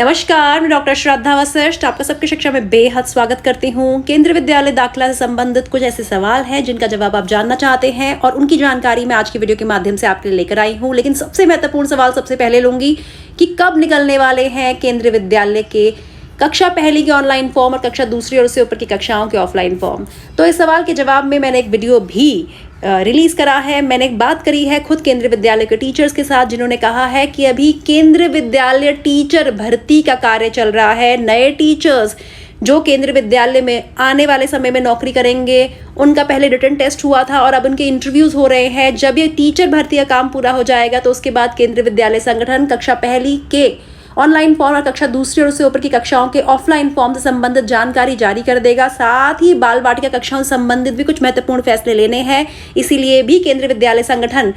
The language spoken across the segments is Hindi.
नमस्कार, मैं डॉक्टर श्रद्धा वशिष्ठ आपका सबकी शिक्षा में बेहद स्वागत करती हूँ। केंद्रीय विद्यालय दाखिला से संबंधित कुछ ऐसे सवाल हैं जिनका जवाब आप जानना चाहते हैं और उनकी जानकारी मैं आज की वीडियो के माध्यम से आपके लिए लेकर आई हूँ। लेकिन सबसे महत्वपूर्ण सवाल सबसे पहले लूंगी कि कब निकलने वाले हैं केंद्रीय विद्यालय के कक्षा पहली के ऑनलाइन फॉर्म और कक्षा दूसरी और उससे ऊपर की कक्षाओं के ऑफलाइन फॉर्म। तो इस सवाल के जवाब में मैंने एक वीडियो भी रिलीज करा है। मैंने एक बात करी है खुद केंद्रीय विद्यालय के टीचर्स के साथ, जिन्होंने कहा है कि अभी केंद्रीय विद्यालय टीचर भर्ती का कार्य चल रहा है। नए टीचर्स जो केंद्रीय विद्यालय में आने वाले समय में नौकरी करेंगे, उनका पहले रिटन टेस्ट हुआ था और अब उनके इंटरव्यूज हो रहे हैं। जब ये टीचर भर्ती का काम पूरा हो जाएगा तो उसके बाद केंद्रीय विद्यालय संगठन कक्षा पहली के ऑनलाइन फॉर्म और कक्षा दूसरी और उससे ऊपर की कक्षाओं के ऑफलाइन फॉर्म से संबंधित जानकारी जारी कर देगा। साथ ही बाल बाटिका कक्षाओं से संबंधित भी कुछ महत्वपूर्ण फैसले लेने हैं, इसीलिए भी केंद्रीय विद्यालय संगठन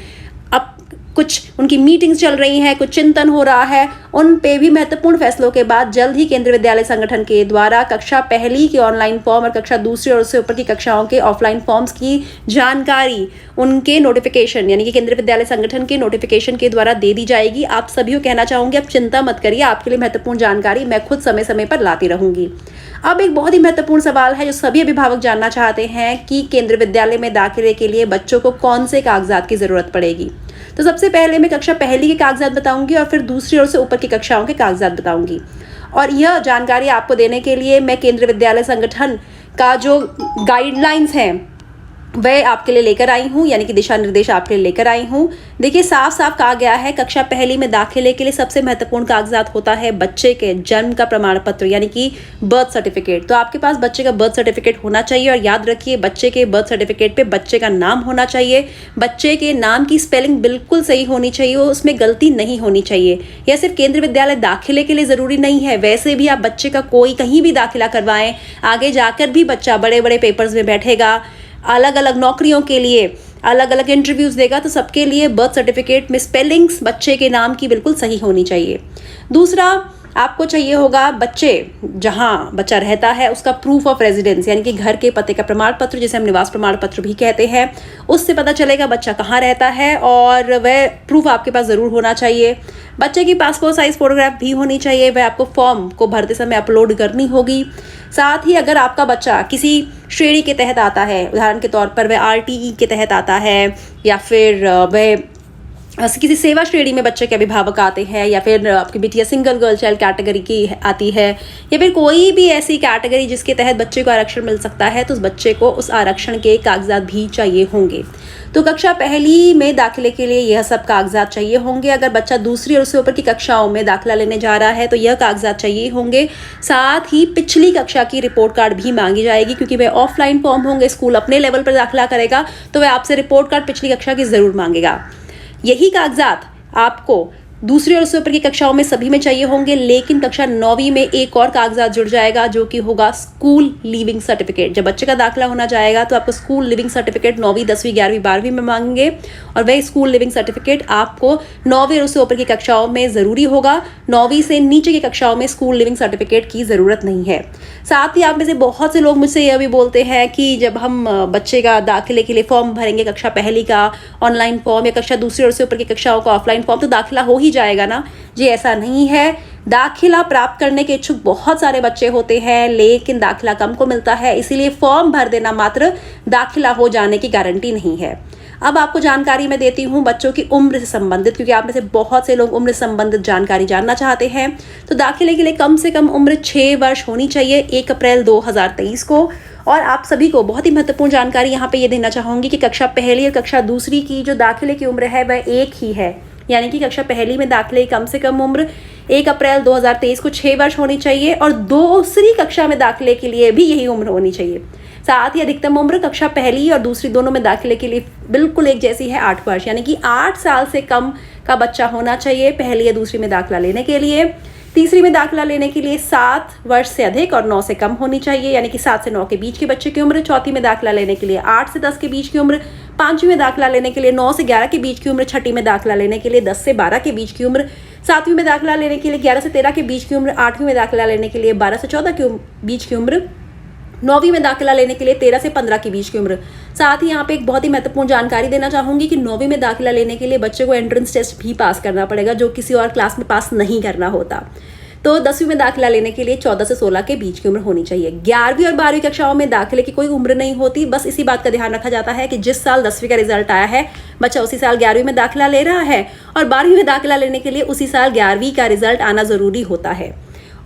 अब कुछ उनकी मीटिंग्स चल रही हैं, कुछ चिंतन हो रहा है। उन पे भी महत्वपूर्ण फैसलों के बाद जल्द ही केंद्रीय विद्यालय संगठन के द्वारा कक्षा पहली के ऑनलाइन फॉर्म और कक्षा दूसरी और उससे ऊपर की कक्षाओं के ऑफलाइन फॉर्म्स की जानकारी उनके नोटिफिकेशन यानी कि केंद्रीय विद्यालय संगठन के नोटिफिकेशन के द्वारा दे दी जाएगी। आप सभी को कहना चाहूंगी, आप चिंता मत करिए, आपके लिए महत्वपूर्ण जानकारी मैं खुद समय समय पर लाती रहूंगी। अब एक बहुत ही महत्वपूर्ण सवाल है जो सभी अभिभावक जानना चाहते हैं कि केंद्रीय विद्यालय में दाखिले के लिए बच्चों को कौन से कागजात की जरूरत पड़ेगी। तो सबसे पहले मैं कक्षा पहली के कागजात बताऊंगी और फिर दूसरी और से ऊपर की कक्षाओं के कागजात बताऊंगी। और यह जानकारी आपको देने के लिए मैं केंद्रीय विद्यालय संगठन का जो गाइडलाइंस हैं वह आपके लिए लेकर आई हूँ, यानी कि दिशा निर्देश आपके लिए लेकर आई हूँ। देखिए, साफ साफ कहा गया है कक्षा पहली में दाखिले के लिए सबसे महत्वपूर्ण कागजात होता है बच्चे के जन्म का प्रमाण पत्र यानी कि बर्थ सर्टिफिकेट। तो आपके पास बच्चे का बर्थ सर्टिफिकेट होना चाहिए और याद रखिए बच्चे के बर्थ सर्टिफिकेट पे बच्चे का नाम होना चाहिए। बच्चे के नाम की स्पेलिंग बिल्कुल सही होनी चाहिए, उसमें गलती नहीं होनी चाहिए। यह सिर्फ केंद्रीय विद्यालय दाखिले के लिए जरूरी नहीं है, वैसे भी आप बच्चे का कोई कहीं भी दाखिला करवाएं, आगे जाकर भी बच्चा बड़े बड़े पेपर्स में बैठेगा, अलग अलग नौकरियों के लिए अलग अलग इंटरव्यूज देगा, तो सबके लिए बर्थ सर्टिफिकेट में स्पेलिंग्स बच्चे के नाम की बिल्कुल सही होनी चाहिए। दूसरा, आपको चाहिए होगा बच्चे जहां बच्चा रहता है उसका प्रूफ ऑफ रेजिडेंस यानी कि घर के पते का प्रमाण पत्र, जिसे हम निवास प्रमाण पत्र भी कहते हैं। उससे पता चलेगा बच्चा कहाँ रहता है और वह प्रूफ आपके पास ज़रूर होना चाहिए। बच्चे की पासपोर्ट साइज फोटोग्राफ भी होनी चाहिए, वह आपको फॉर्म को भरते समय अपलोड करनी होगी। साथ ही अगर आपका बच्चा किसी श्रेणी के तहत आता है, उदाहरण के तौर पर वह RTE के तहत आता है या फिर वह किसी सेवा श्रेणी में बच्चे के अभिभावक आते हैं या फिर आपकी बिटिया सिंगल गर्ल चाइल्ड कैटेगरी की आती है या फिर कोई भी ऐसी कैटेगरी जिसके तहत बच्चे को आरक्षण मिल सकता है, तो उस बच्चे को उस आरक्षण के कागजात भी चाहिए होंगे। तो कक्षा पहली में दाखिले के लिए यह सब कागजात चाहिए होंगे। अगर बच्चा दूसरी और उससे ऊपर की कक्षाओं में दाखिला लेने जा रहा है तो यह कागजात चाहिए होंगे। साथ ही पिछली कक्षा की रिपोर्ट कार्ड भी मांगी जाएगी, क्योंकि वह ऑफलाइन फॉर्म होंगे, स्कूल अपने लेवल पर दाखिला करेगा तो वह आपसे रिपोर्ट कार्ड पिछली कक्षा की जरूर मांगेगा। यही कागजात आपको दूसरी और उससे ऊपर की कक्षाओं में सभी में चाहिए होंगे, लेकिन कक्षा 9वीं में एक और कागजात जुड़ जाएगा जो कि होगा स्कूल लीविंग सर्टिफिकेट। जब बच्चे का दाखिला होना जाएगा तो आपको स्कूल लिविंग सर्टिफिकेट 9वीं 10वीं 11वीं 12वीं में मांगेंगे और वह स्कूल लिविंग सर्टिफिकेट आपको 9वीं और उससे ऊपर की कक्षाओं में ज़रूरी होगा। 9वीं से नीचे की कक्षाओं में स्कूल लिविंग सर्टिफिकेट की ज़रूरत नहीं है। साथ ही आप में से बहुत से लोग मुझसे यह भी बोलते हैं कि जब हम बच्चे का दाखिले के लिए फॉर्म भरेंगे, कक्षा पहली का ऑनलाइन फॉर्म या कक्षा दूसरी और उससे ऊपर की कक्षाओं का ऑफलाइन फॉर्म, तो दाखिला हो ही जाएगा ना। जी, ऐसा नहीं है। दाखिला प्राप्त करने के इच्छुक बहुत सारे बच्चे होते हैं, लेकिन दाखिला कम को मिलता है, इसीलिए फॉर्म भर देना मात्र दाखिला हो जाने की गारंटी नहीं है। अब आपको जानकारी मैं देती हूँ बच्चों की उम्र से संबंधित, क्योंकि आप में से बहुत से लोग उम्र से संबंधित जानकारी जानना चाहते हैं। तो दाखिले के लिए कम से कम उम्र 6 वर्ष होनी चाहिए 1 अप्रैल 2023 को। और आप सभी को बहुत ही महत्वपूर्ण जानकारी यहाँ पे ये देना चाहूँगी कि कक्षा पहली और कक्षा दूसरी की जो दाखिले की उम्र है वह एक ही है, यानी कि कक्षा पहली में दाखिले कम से कम उम्र 1 अप्रैल 2023 को 6 वर्ष होनी चाहिए और दूसरी कक्षा में दाखिले के लिए भी यही उम्र होनी चाहिए। साथ ही अधिकतम उम्र कक्षा पहली और दूसरी दोनों में दाखिले के लिए बिल्कुल एक जैसी है, 8 वर्ष, यानी कि 8 साल से कम का बच्चा होना चाहिए पहली या दूसरी में दाखिला लेने के लिए। तीसरी में दाखिला लेने के लिए 7 वर्ष से अधिक और 9 से कम होनी चाहिए, यानी कि 7 से 9 के बीच के बच्चे की उम्र। चौथी में दाखिला लेने के लिए 8 से 10 के बीच की उम्र। पांचवी में दाखिला लेने के लिए 9 से 11 के बीच की उम्र। छठी में दाखिला लेने के लिए 10 से 12 के बीच की उम्र। सातवीं में दाखिला लेने के लिए 11 से 13 के बीच की उम्र। आठवीं में दाखिला लेने के लिए 12 से 14 के बीच की उम्र। 9वीं में दाखिला लेने के लिए 13 से 15 के बीच की उम्र। साथ ही यहाँ पे एक बहुत ही महत्वपूर्ण जानकारी देना चाहूंगी कि 9वीं में दाखिला लेने के लिए बच्चे को एंट्रेंस टेस्ट भी पास करना पड़ेगा, जो किसी और क्लास में पास नहीं करना होता। तो 10वीं में दाखिला लेने के लिए 14 से 16 के बीच की उम्र होनी चाहिए। 11वीं और 12वीं कक्षाओं में दाखिले की कोई उम्र नहीं होती, बस इसी बात का ध्यान रखा जाता है कि जिस साल 10वीं का रिजल्ट आया है बच्चा उसी साल 11वीं में दाखिला ले रहा है, और 12वीं में दाखिला लेने के लिए उसी साल 11वीं का रिजल्ट आना ज़रूरी होता है।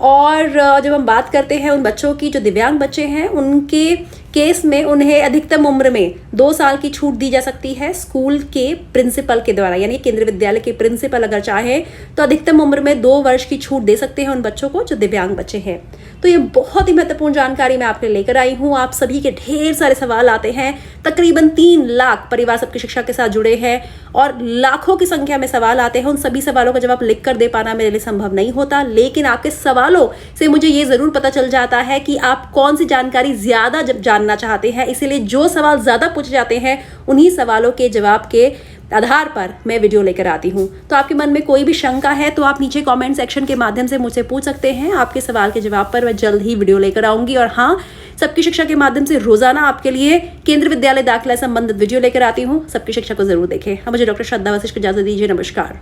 और जब हम बात करते हैं उन बच्चों की जो दिव्यांग बच्चे हैं, उनके केस में उन्हें अधिकतम उम्र में 2 साल की छूट दी जा सकती है स्कूल के प्रिंसिपल के द्वारा, यानी केंद्रीय विद्यालय के प्रिंसिपल अगर चाहे तो अधिकतम उम्र में 2 वर्ष की छूट दे सकते हैं उन बच्चों को जो दिव्यांग बच्चे हैं। तो ये बहुत ही महत्वपूर्ण जानकारी मैं आपके लेकर आई हूँ। आप सभी के ढेर सारे सवाल आते हैं, तकरीबन 3 लाख परिवार सबकी शिक्षा के साथ जुड़े हैं और लाखों की संख्या में सवाल आते हैं। उन सभी सवालों का जवाब लिख कर दे पाना मेरे लिए संभव नहीं होता, लेकिन आपके सवालों से मुझे ये जरूर पता चल जाता है कि आप कौन सी जानकारी ज्यादा जानना चाहते हैं। इसीलिए जो सवाल ज्यादा पूछे जाते हैं उन्हीं सवालों के जवाब के आधार पर मैं वीडियो लेकर आती हूँ। तो आपके मन में कोई भी शंका है तो आप नीचे कमेंट सेक्शन के माध्यम से मुझसे पूछ सकते हैं। आपके सवाल के जवाब पर मैं जल्द ही वीडियो लेकर आऊंगी। और हाँ, सबकी शिक्षा के माध्यम से रोजाना आपके लिए केंद्रीय विद्यालय दाखिला संबंधित वीडियो लेकर आती हूँ। सबकी शिक्षा को जरूर देखें। अब मुझे डॉक्टर श्रद्धा वशिष्ठ को इजाजत दीजिए। नमस्कार।